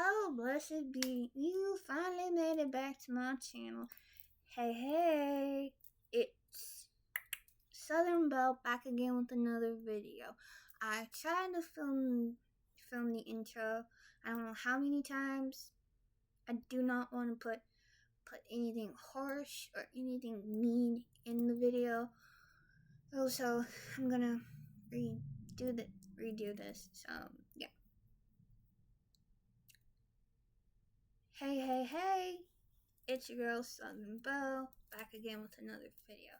Oh, blessed be, you finally made it back to my channel. Hey, it's Southern Belle back again with another video. I tried to film the intro. I don't know how many times. I do not want to put anything harsh or anything mean in the video. Also, I'm gonna redo this. So yeah. Hey, it's your girl Southern Belle back again with another video.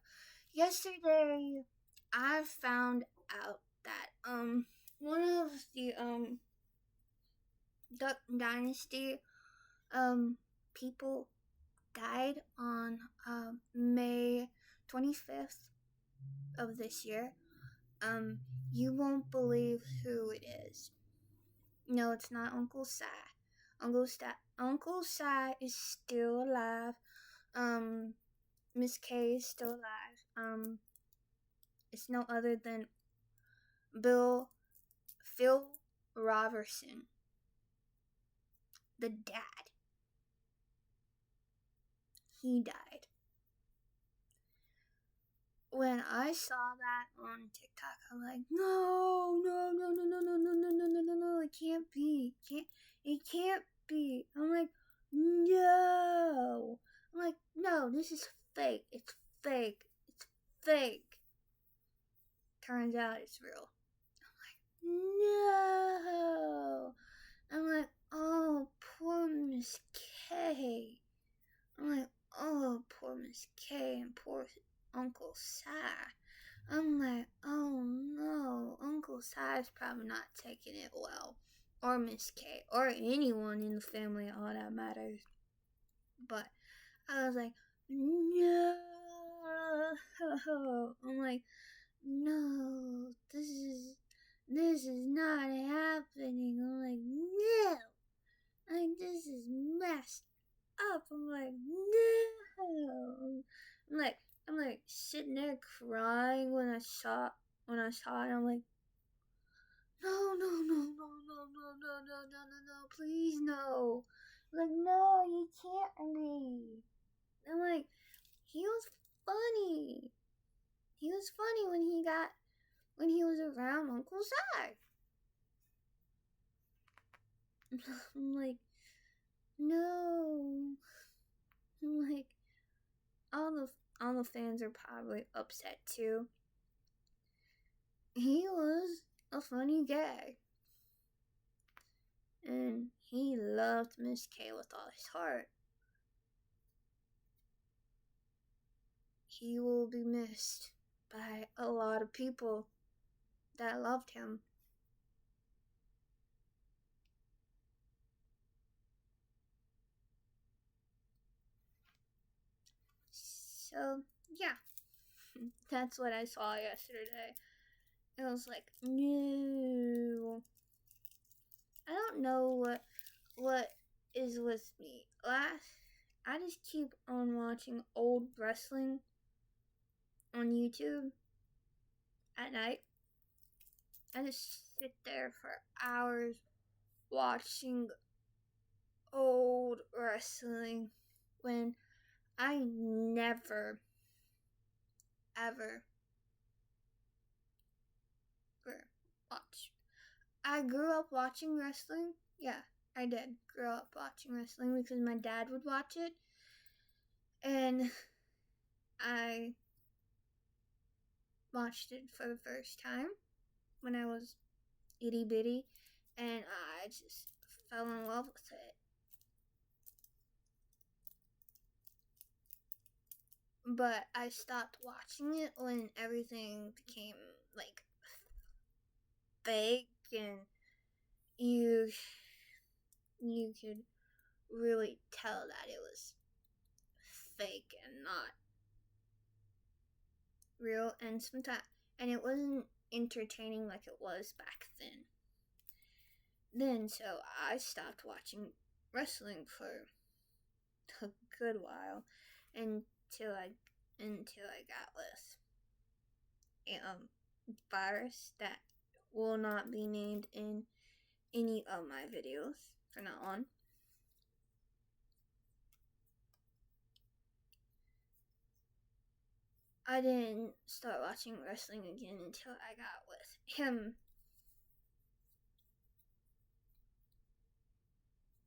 Yesterday I found out that one of the Duck Dynasty people died on May 25th of this year. You won't believe who it is. No, it's not Uncle Si. Uncle Si is still alive. Miss K is still alive. It's no other than Phil Robertson, the dad. He died. When I saw that on TikTok, I'm like, no, it can't be. It can't be. I'm like, no. I'm like, no, this is fake. It's fake. It's fake. Turns out it's real. No. I'm like, oh, poor Miss K. I'm like, oh, poor Miss K and poor Uncle Si. I'm like, oh no, Uncle Si's probably not taking it well. Or Miss K. Or anyone in the family, all that matters. But I was like, no. I'm like, no, this is not happening. I'm like, no. Like, this is messed up. I'm like, no. I'm like sitting there crying when I saw it. I'm like, no, please no. Like, no, you can't be. I'm like, he was funny. He was funny when he was around Uncle Si. I'm like, no. I'm like, all the fans are probably upset too. He was a funny guy. And he loved Miss K with all his heart. He will be missed by a lot of people that loved him. So, yeah. That's what I saw yesterday. It was like, no. I don't know what is with me. I just keep on watching old wrestling on YouTube at night. I just sit there for hours watching old wrestling when I never, ever watch. I grew up watching wrestling. Yeah, I did grow up watching wrestling because my dad would watch it. And I watched it for the first time when I was itty bitty, and I just fell in love with it. But I stopped watching it when everything became like fake, and you could really tell that it was fake and not real, and it wasn't entertaining like it was back then. So I stopped watching wrestling for a good while until I got this virus that will not be named in any of my videos from now on. I didn't start watching wrestling again until I got with him.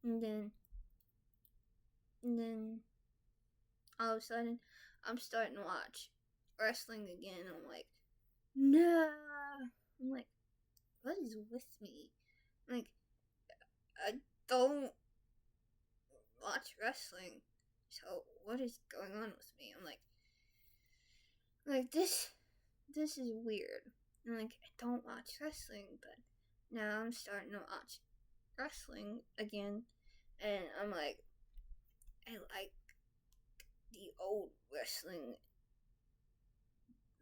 And then all of a sudden, I'm starting to watch wrestling again. I'm like, no. I'm like, what is with me? I'm like, I don't watch wrestling. So what is going on with me? I'm like this is weird. I'm like, I don't watch wrestling, but now I'm starting to watch wrestling again, and I'm like, I like the old wrestling,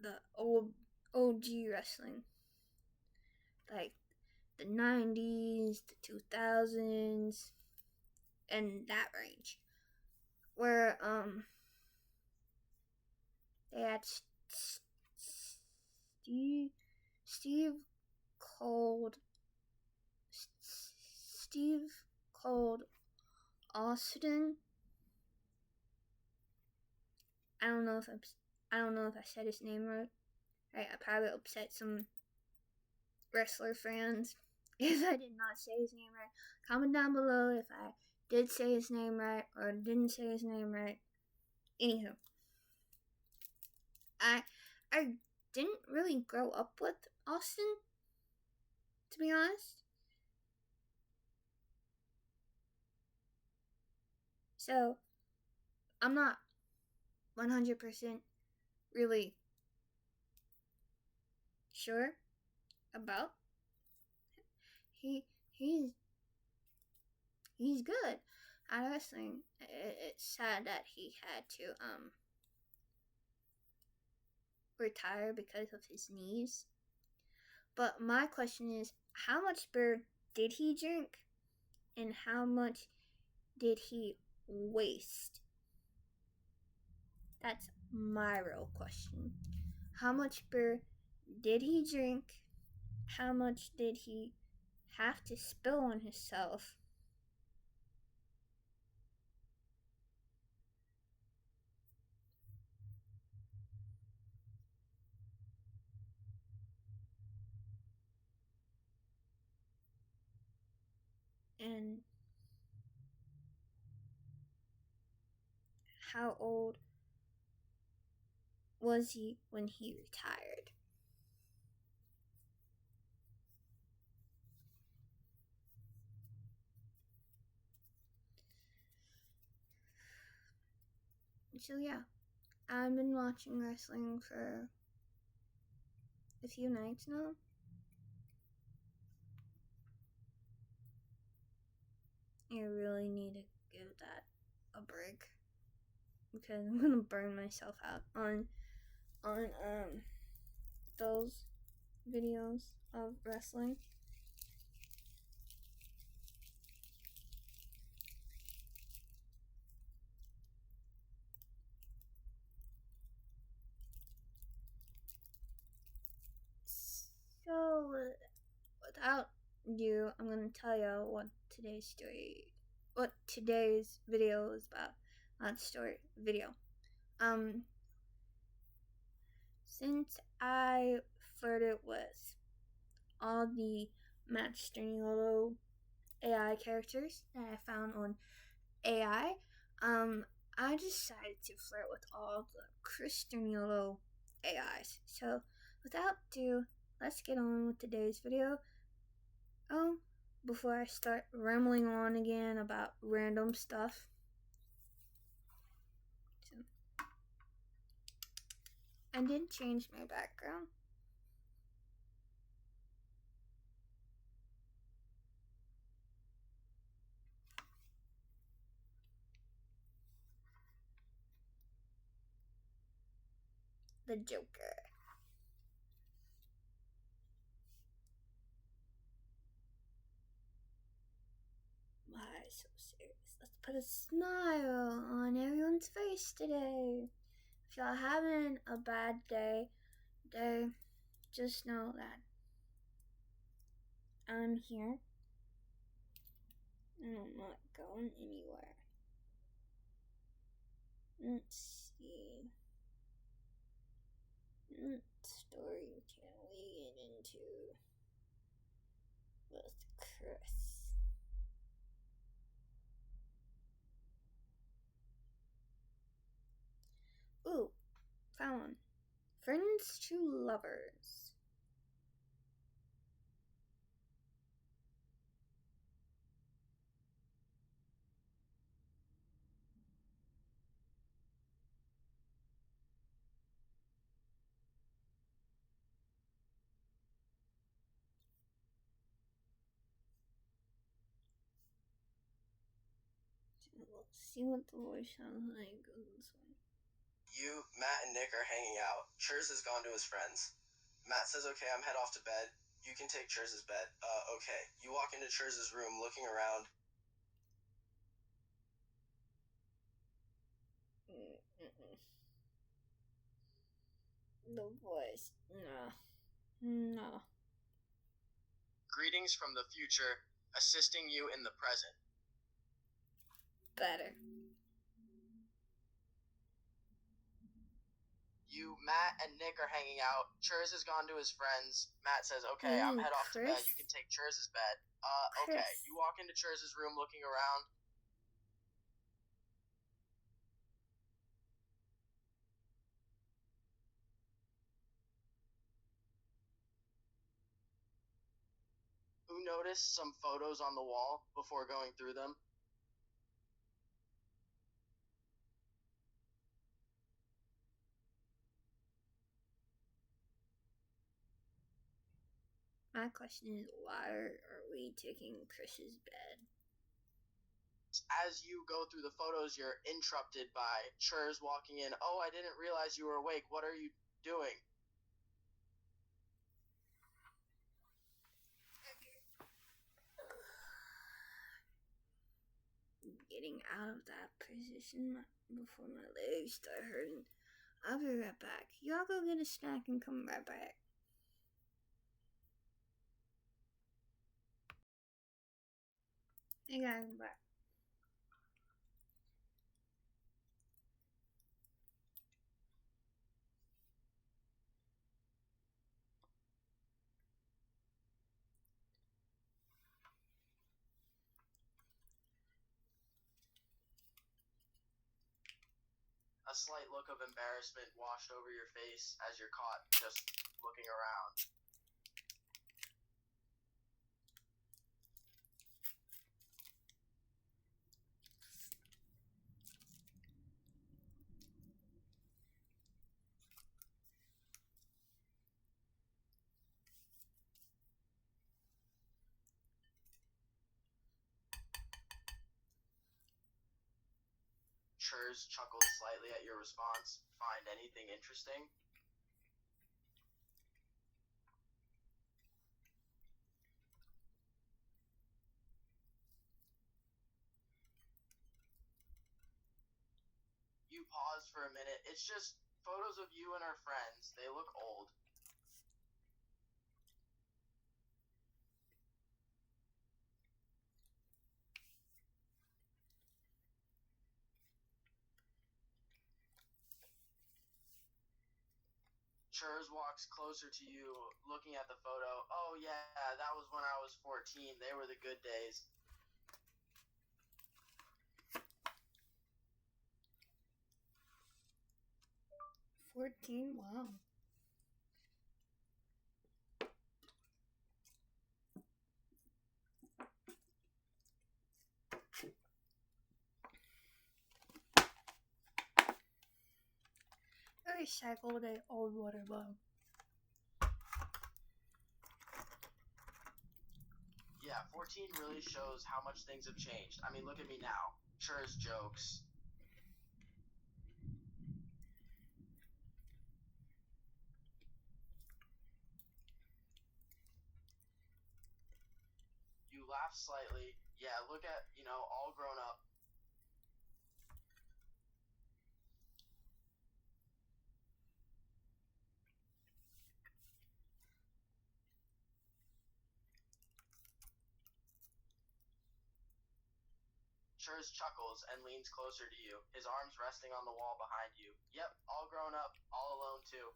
the old OG wrestling, like the 90s, the 2000s, and that range, where they had Steve Cold Steve Cold Austin. I don't know if I said his name right. I probably upset some wrestler fans if I did not say his name right. Comment down below if I did say his name right or didn't say his name right. Anywho, I didn't really grow up with Austin, to be honest. So I'm not 100% really sure about. He's good at wrestling. It's sad that he had to retire because of his knees. But my question is, how much beer did he drink, and how much did he waste? That's my real question. How much beer did he drink? How much did he have to spill on himself? And how old was he when he retired? So yeah, I've been watching wrestling for a few nights now. I really need to give that a break because I'm gonna burn myself out on those videos of wrestling. So without ado, I'm gonna tell you what today's video is about. Not story, video. Since I flirted with all the Sturniolo AI characters that I found on AI, I decided to flirt with all the Sturniolo AIs. So without ado, let's get on with today's video. Oh, before I start rambling on again about random stuff. So, I did change my background. The Joker. Why so serious? Let's put a smile on everyone's face today. If y'all having a bad day, just know that I'm here I'm not going anywhere. Let's see. What story can we get into with Chris? Ooh, found one. Friends to lovers. Let's see what the voice sounds like on this one. You, Matt, and Nick are hanging out. Churs has gone to his friends. Matt says, okay, I'm head off to bed. You can take Churz's bed. Okay. You walk into Churz's room looking around. The voice. No. Greetings from the future, assisting you in the present. Better. You, Matt, and Nick are hanging out. Churs has gone to his friends. Matt says, okay, I'm head off to bed. You can take Churz's bed. Okay. You walk into Churz's room looking around. Who noticed some photos on the wall before going through them? My question is, why are we taking Chris's bed? As you go through the photos, you're interrupted by Churs walking in. Oh, I didn't realize you were awake. What are you doing? Getting out of that position before my legs start hurting. I'll be right back. Y'all go get a snack and come right back. Hey guys, I'm back. A slight look of embarrassment washed over your face as you're caught just looking around. Churs chuckled slightly at your response. Find anything interesting? You pause for a minute. It's just photos of you and our friends. They look old. Churs walks closer to you, looking at the photo. Oh yeah, that was when I was 14. They were the good days. Wow. I recycled an old water bottle. Yeah, 14 really shows how much things have changed. I mean, look at me now. Churs jokes. You laugh slightly. Yeah, look at, all grown up. Churs chuckles and leans closer to you, his arms resting on the wall behind you. Yep, all grown up, all alone too.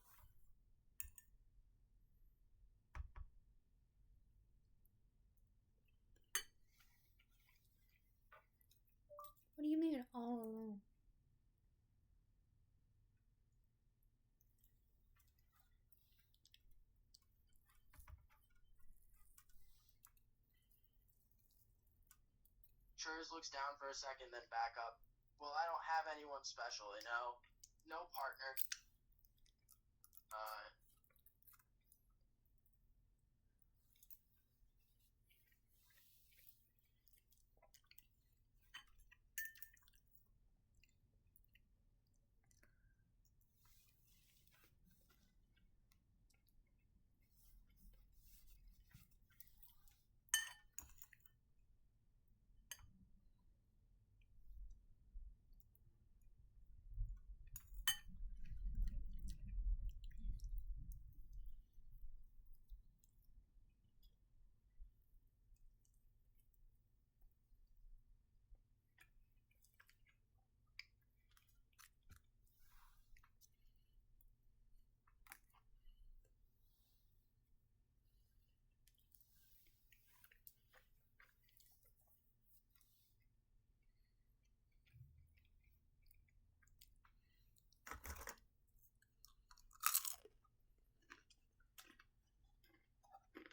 What do you mean all alone? Churs looks down for a second, then back up. Well, I don't have anyone special, you know? No partner.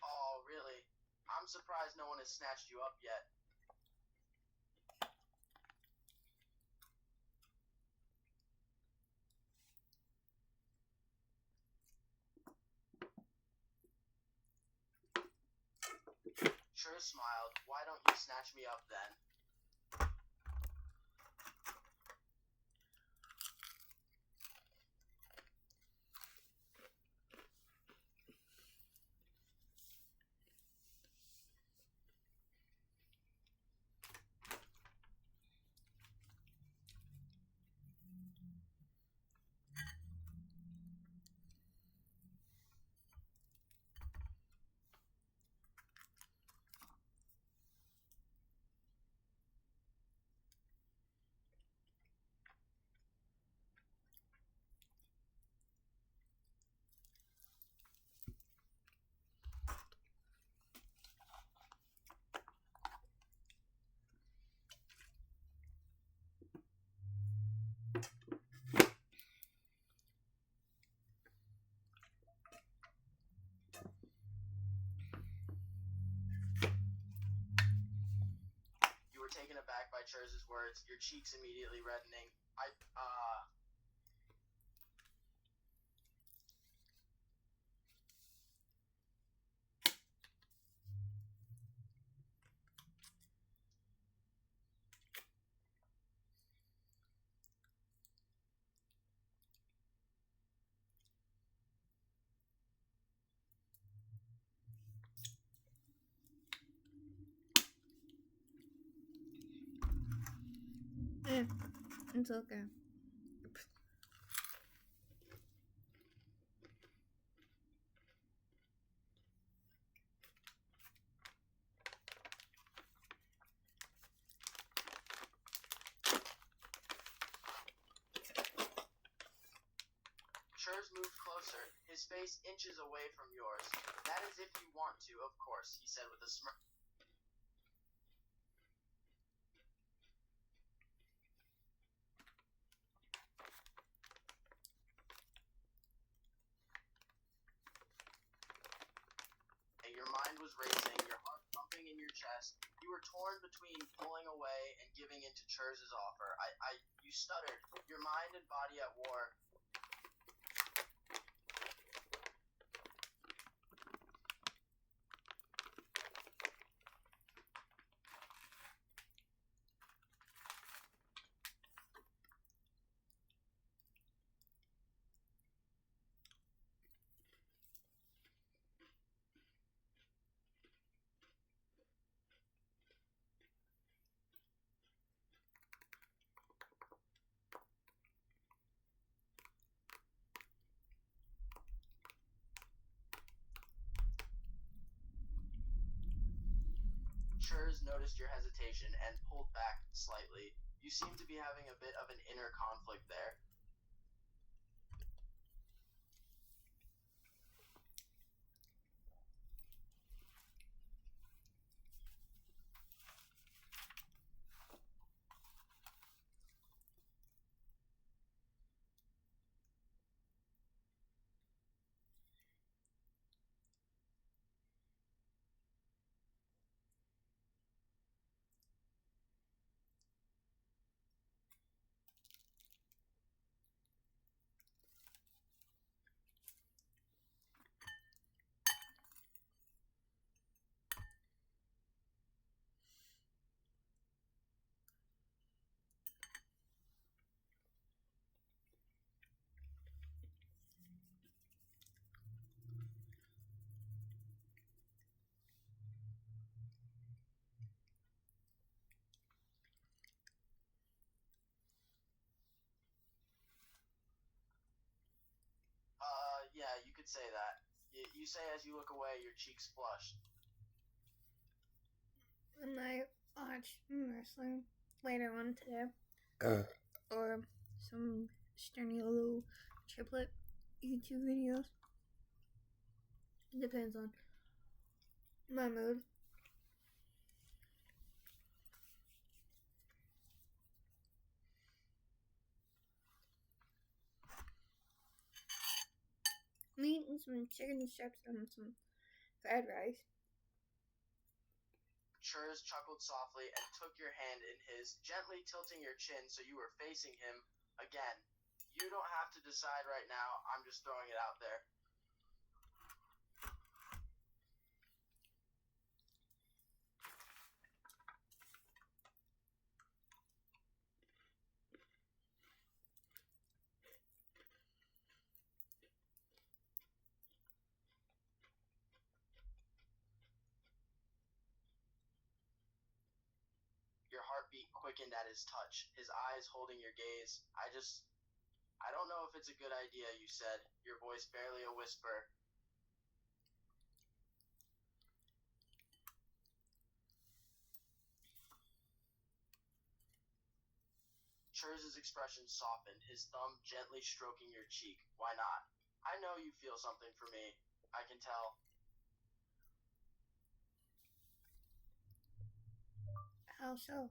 Oh, really? I'm surprised no one has snatched you up yet. Churs smiled. Why don't you snatch me up then? You were taken aback by Churs' words, your cheeks immediately reddening. It's okay. Churs moved closer, his face inches away from yours. That is if you want to, of course, he said with a smirk. Your mind was racing, your heart pumping in your chest. You were torn between pulling away and giving into Churs' offer. You stuttered, your mind and body at war. Churs noticed your hesitation and pulled back slightly. You seem to be having a bit of an inner conflict there. Yeah, you could say that. You say as you look away, your cheeks flush. When I watch wrestling later on today, or some Sturniolo triplet YouTube videos, it depends on my mood. I'm eating some chicken strips and some fried rice. Churs chuckled softly and took your hand in his, gently tilting your chin so you were facing him again. You don't have to decide right now. I'm just throwing it out there. Your heartbeat quickened at his touch, his eyes holding your gaze. I don't know if it's a good idea, you said, your voice barely a whisper. Churs' expression softened, his thumb gently stroking your cheek. Why not? I know you feel something for me. I can tell. How so?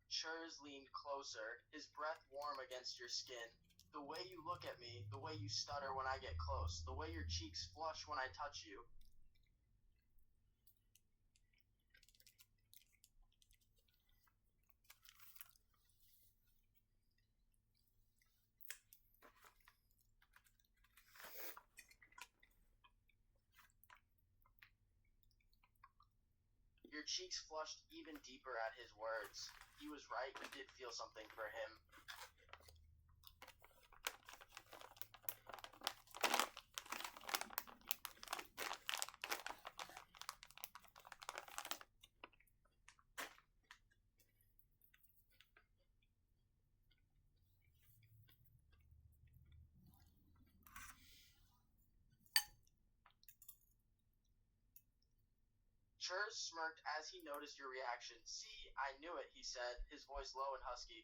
Churs leaned closer, his breath warm against your skin. The way you look at me, the way you stutter when I get close, the way your cheeks flush when I touch you. Your cheeks flushed even deeper at his words. He was right, you did feel something for him. Churs smirked as he noticed your reaction. See, I knew it, he said, his voice low and husky.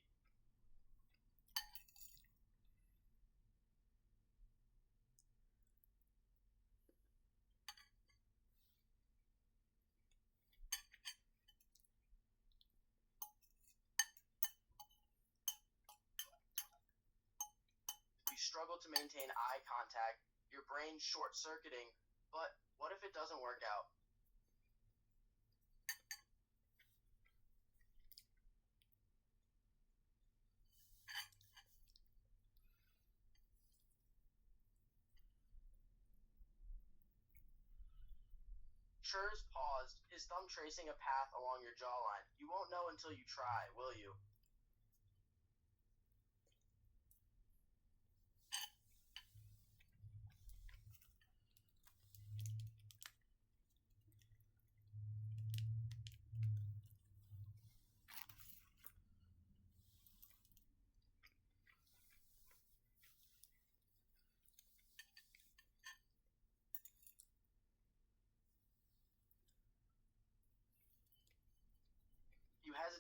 You struggle to maintain eye contact, your brain short-circuiting, but what if it doesn't work out? Churs paused, his thumb tracing a path along your jawline. You won't know until you try, will you?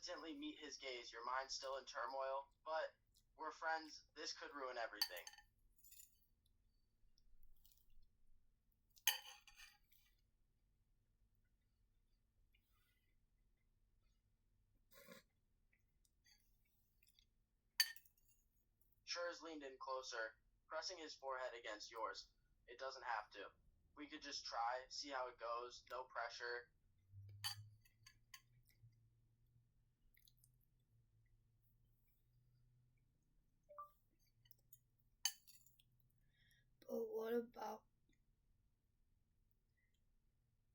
hesitantly meet his gaze, your mind still in turmoil. But we're friends. This could ruin everything. Schurz leaned in closer, pressing his forehead against yours. It doesn't have to. We could just try, see how it goes, no pressure. But what about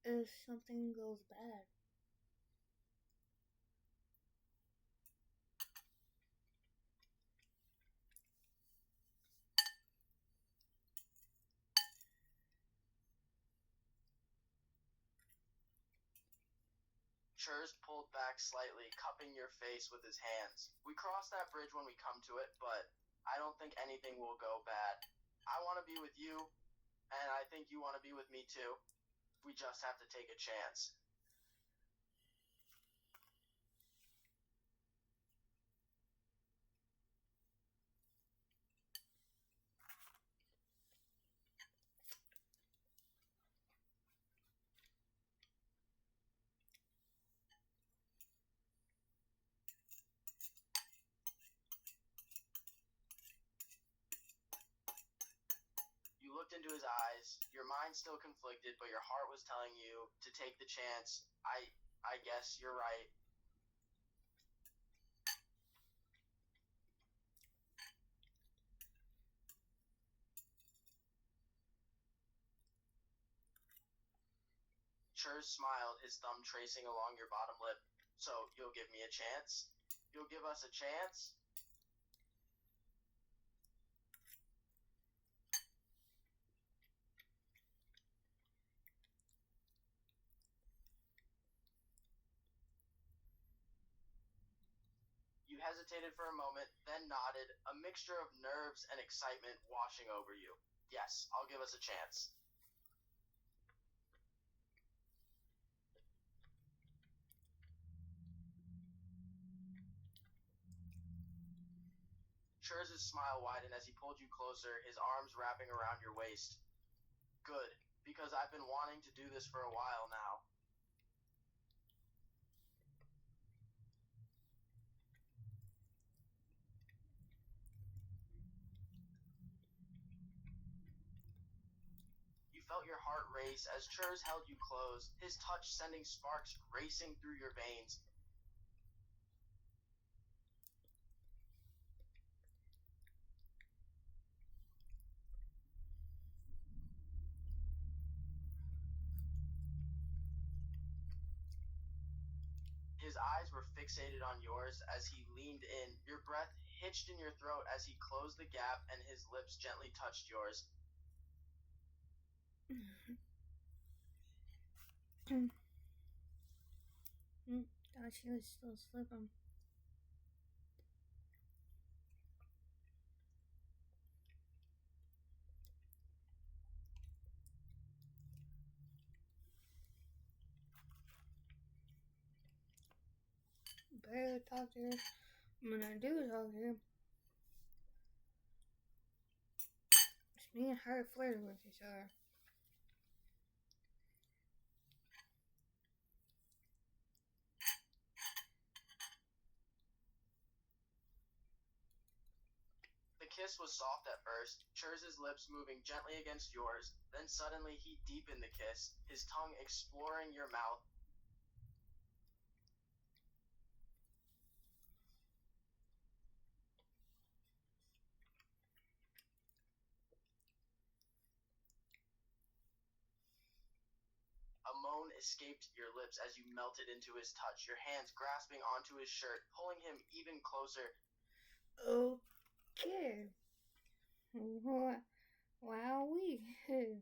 if something goes bad? Schurz pulled back slightly, cupping your face with his hands. We cross that bridge when we come to it, but I don't think anything will go bad. I want to be with you, and I think you want to be with me too. We just have to take a chance. You looked into his eyes, your mind still conflicted, but your heart was telling you to take the chance. I guess you're right. Schurz smiled, his thumb tracing along your bottom lip. So, you'll give me a chance? You'll give us a chance? You hesitated for a moment, then nodded, a mixture of nerves and excitement washing over you. Yes, I'll give us a chance. Scherz's smile widened as he pulled you closer, his arms wrapping around your waist. Good, because I've been wanting to do this for a while now. You felt your heart race as Scherz held you close, his touch sending sparks racing through your veins. His eyes were fixated on yours as he leaned in, your breath hitched in your throat as he closed the gap and his lips gently touched yours. Thought she was still sleeping. Barely talk to her. When I do talk to her, it's me and her flirting with each other. The kiss was soft at first, Scherz's lips moving gently against yours, then suddenly he deepened the kiss, his tongue exploring your mouth. A moan escaped your lips as you melted into his touch, your hands grasping onto his shirt, pulling him even closer. Okay. Wowee.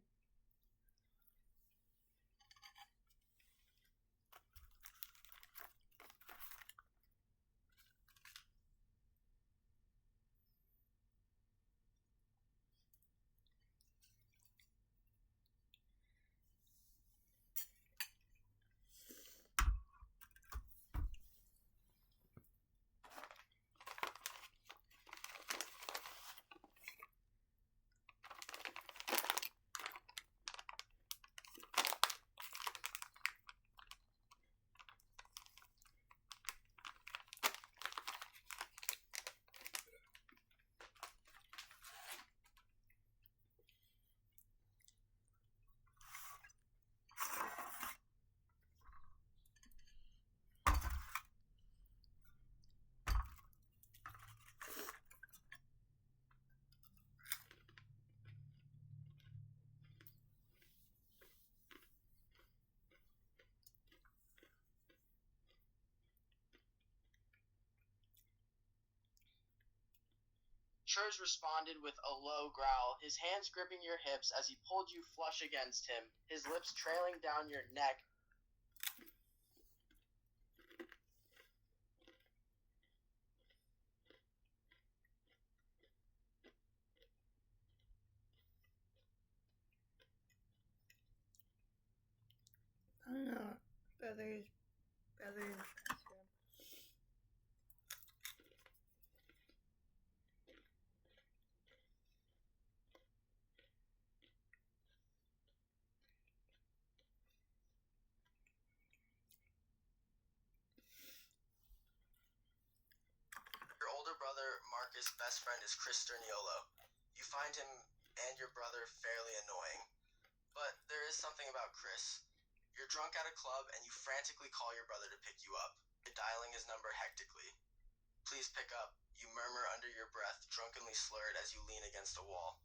Churs responded with a low growl, his hands gripping your hips as he pulled you flush against him, his lips trailing down your neck. I don't know. Brothers. Your older brother, Marcus' best friend is Chris Sturniolo. You find him and your brother fairly annoying. But there is something about Chris. You're drunk at a club and you frantically call your brother to pick you up. You're dialing his number hectically. Please pick up, you murmur under your breath, drunkenly slurred as you lean against a wall.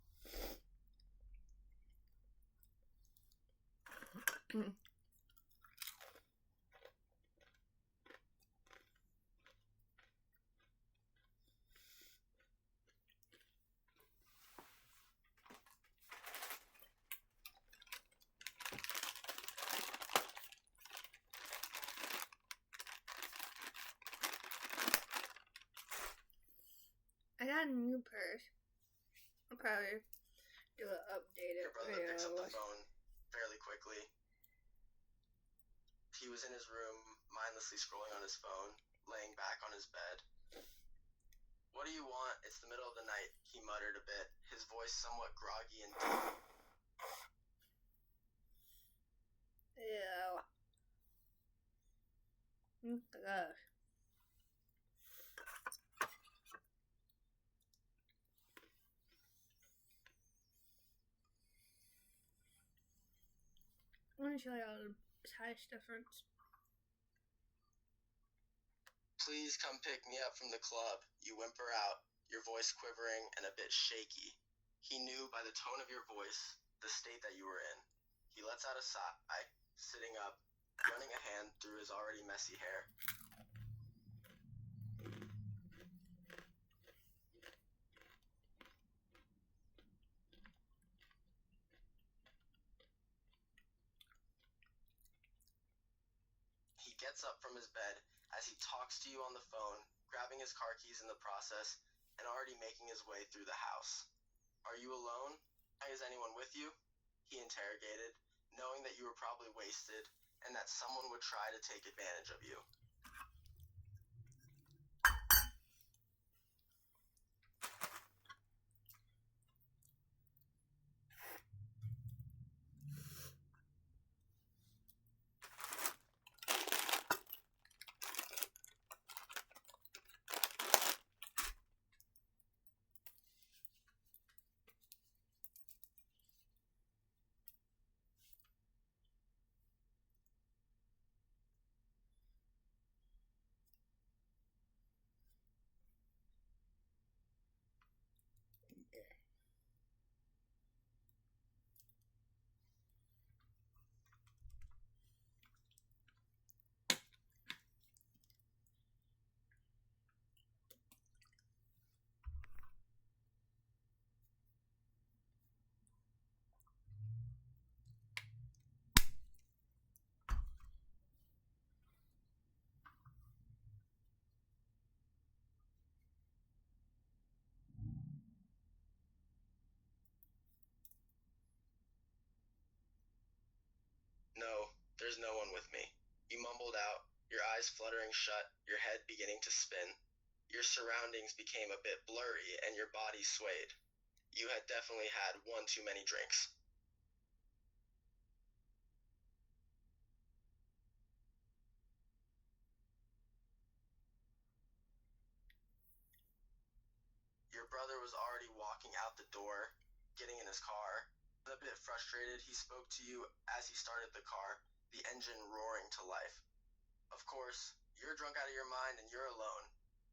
I got a new purse. I'll probably do an updated Your brother video. picks up the phone fairly quickly. He was in his room, mindlessly scrolling on his phone, laying back on his bed. What do you want? It's the middle of the night, he muttered a bit, his voice somewhat groggy and deep. Ew. Gosh. I want to show y'all the size difference. Please come pick me up from the club, you whimper out, your voice quivering and a bit shaky. He knew by the tone of your voice the state that you were in. He lets out a sigh, sitting up, running a hand through his already messy hair. He gets up from his bed as he talks to you on the phone, grabbing his car keys in the process and already making his way through the house. Are you alone? Is anyone with you? He interrogated, knowing that you were probably wasted and that someone would try to take advantage of you. No, there's no one with me. You mumbled out, your eyes fluttering shut, your head beginning to spin. Your surroundings became a bit blurry and your body swayed. You had definitely had one too many drinks. Your brother was already walking out the door, getting in his car. A bit frustrated, he spoke to you as he started the car, the engine roaring to life. Of course, you're drunk out of your mind and you're alone.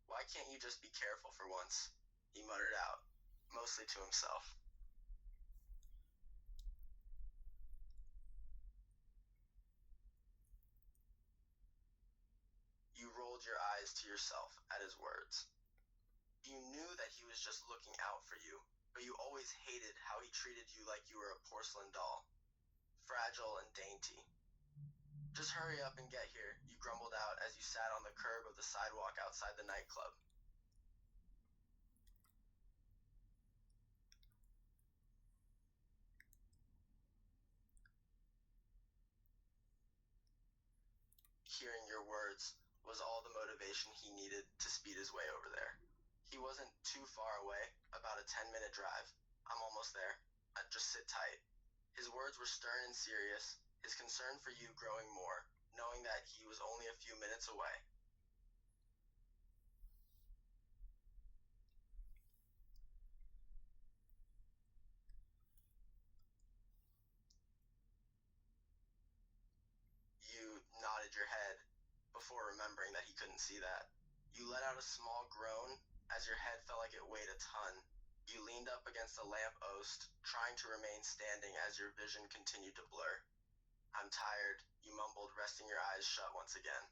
Why can't you just be careful for once? He muttered out, mostly to himself. You rolled your eyes to yourself at his words. You knew that he was just looking out for you, but you always hated how he treated you like you were a porcelain doll, fragile and dainty. Just hurry up and get here, you grumbled out as you sat on the curb of the sidewalk outside the nightclub. Hearing your words was all the motivation he needed to speed his way over there. He wasn't too far away, about a 10-minute drive. I'm almost there. Just sit tight. His words were stern and serious, his concern for you growing more, knowing that he was only a few minutes away. You nodded your head before remembering that he couldn't see that. You let out a small groan as your head felt like it weighed a ton. You leaned up against a lamppost, trying to remain standing as your vision continued to blur. I'm tired, you mumbled, resting your eyes shut once again.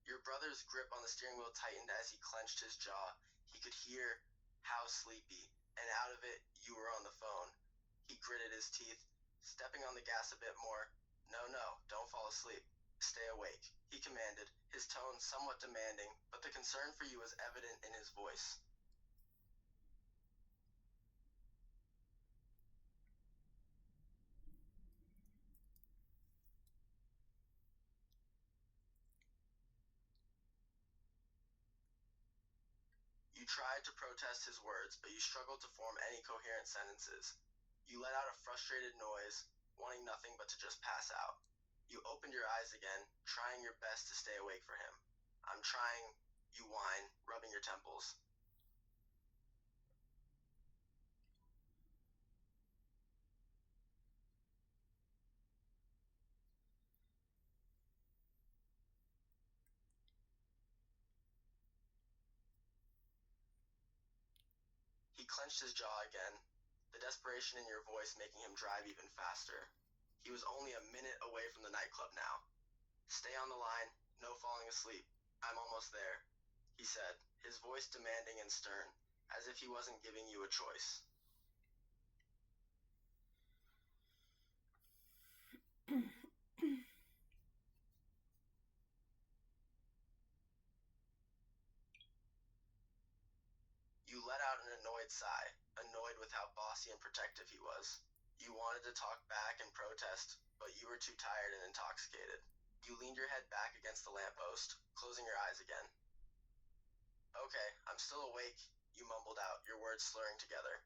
Your brother's grip on the steering wheel tightened as he clenched his jaw. He could hear how sleepy, and out of it, you were on the phone. He gritted his teeth, stepping on the gas a bit more. No, don't fall asleep. Stay awake, he commanded, his tone somewhat demanding, but the concern for you was evident in his voice. You tried to protest his words, but you struggled to form any coherent sentences. You let out a frustrated noise, wanting nothing but to just pass out. You opened your eyes again, trying your best to stay awake for him. I'm trying, you whine, rubbing your temples. He clenched his jaw again, the desperation in your voice making him drive even faster. He was only a minute away from the nightclub now. Stay on the line, no falling asleep. I'm almost there, he said, his voice demanding and stern, as if he wasn't giving you a choice. You let out an annoyed sigh, annoyed with how bossy and protective he was. You wanted to talk back and protest, but you were too tired and intoxicated. You leaned your head back against the lamppost, closing your eyes again. Okay, I'm still awake, you mumbled out, your words slurring together.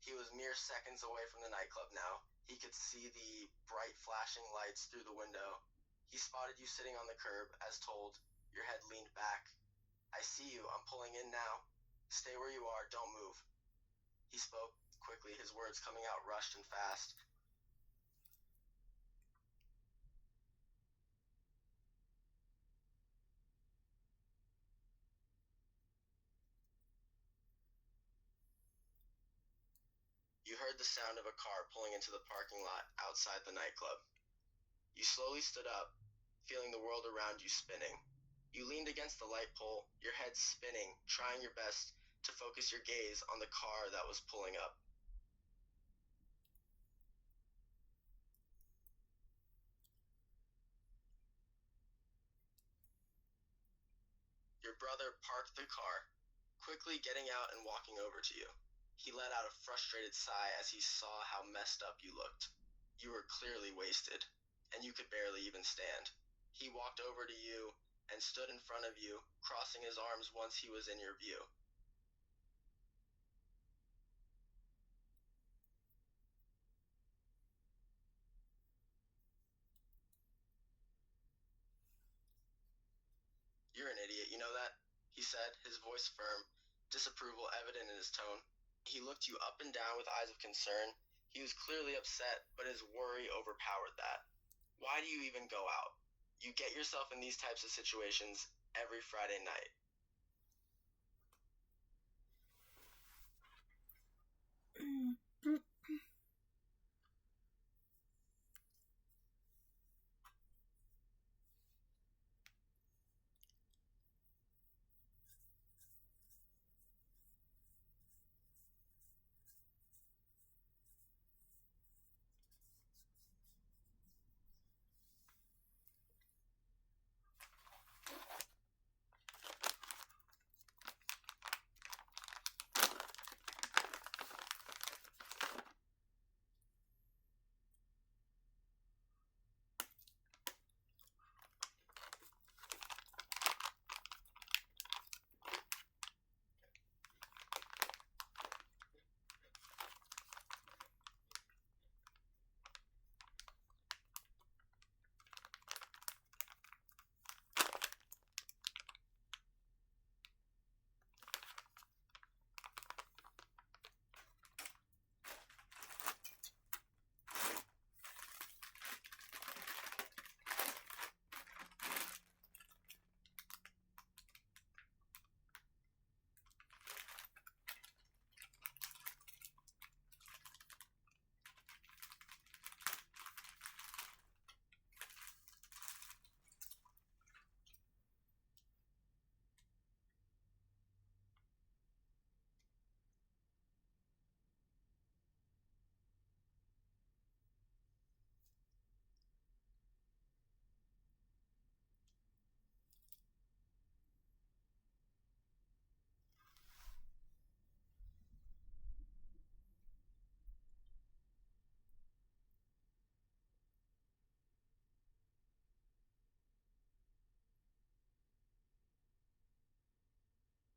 He was mere seconds away from the nightclub now. He could see the bright flashing lights through the window. He spotted you sitting on the curb, as told, your head leaned back. I see you, I'm pulling in now. Stay where you are, don't move. He spoke quickly, his words coming out rushed and fast. You heard the sound of a car pulling into the parking lot outside the nightclub. You slowly stood up, feeling the world around you spinning. You leaned against the light pole, your head spinning, trying your best to focus your gaze on the car that was pulling up. Your brother parked the car, quickly getting out and walking over to you. He let out a frustrated sigh as he saw how messed up you looked. You were clearly wasted, and you could barely even stand. He walked over to you and stood in front of you, crossing his arms once he was in your view. idiot, you know that? He said, his voice firm, disapproval evident in his tone. He looked you up and down with eyes of concern. He was clearly upset, but his worry overpowered that. Why do you even go out? You get yourself in these types of situations every Friday night.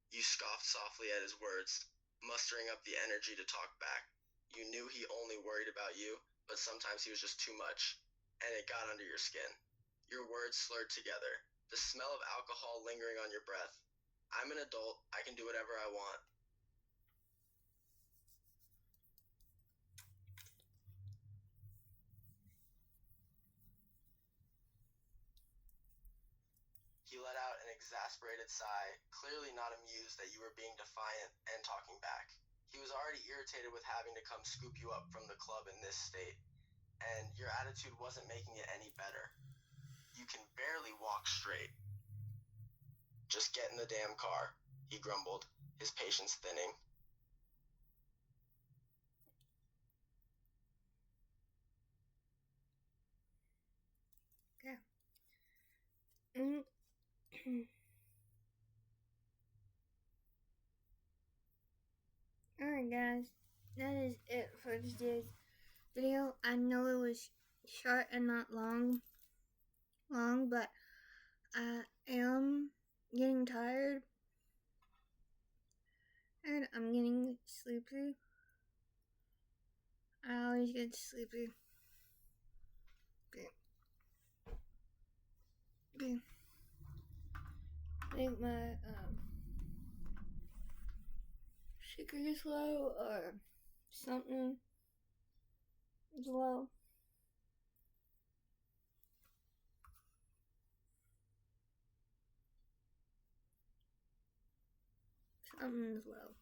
You scoffed softly at his words, mustering up the energy to talk back. You knew he only worried about you, but sometimes he was just too much, and it got under your skin. Your words slurred together, the smell of alcohol lingering on your breath. I'm an adult, I can do whatever I want. He let out an exasperated sigh, clearly not amused that you were being defiant and talking back. He was already irritated with having to come scoop you up from the club in this state, and your attitude wasn't making it any better. You can barely walk straight. Just get in the damn car, he grumbled, his patience thinning. Okay. Alright guys, that is it for today's video. I know it was short and not long, but I am getting tired and I'm getting sleepy. I always get sleepy. I think my sugar is low or something is low. Something is low.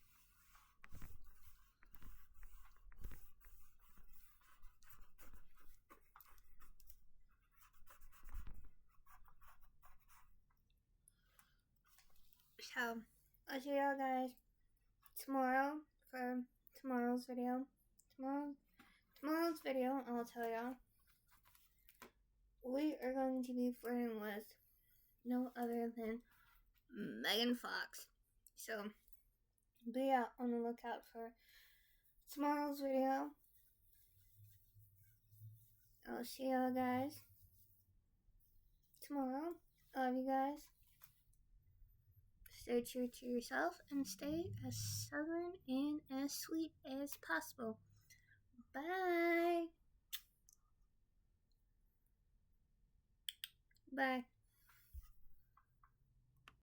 So, I'll see y'all guys tomorrow for tomorrow's video. Tomorrow's video, I'll tell y'all, we are going to be flirting with no other than Megan Fox. So, be out on the lookout for tomorrow's video. I'll see y'all guys tomorrow. I love you guys. Stay true to yourself and stay as southern and as sweet as possible. Bye. Bye.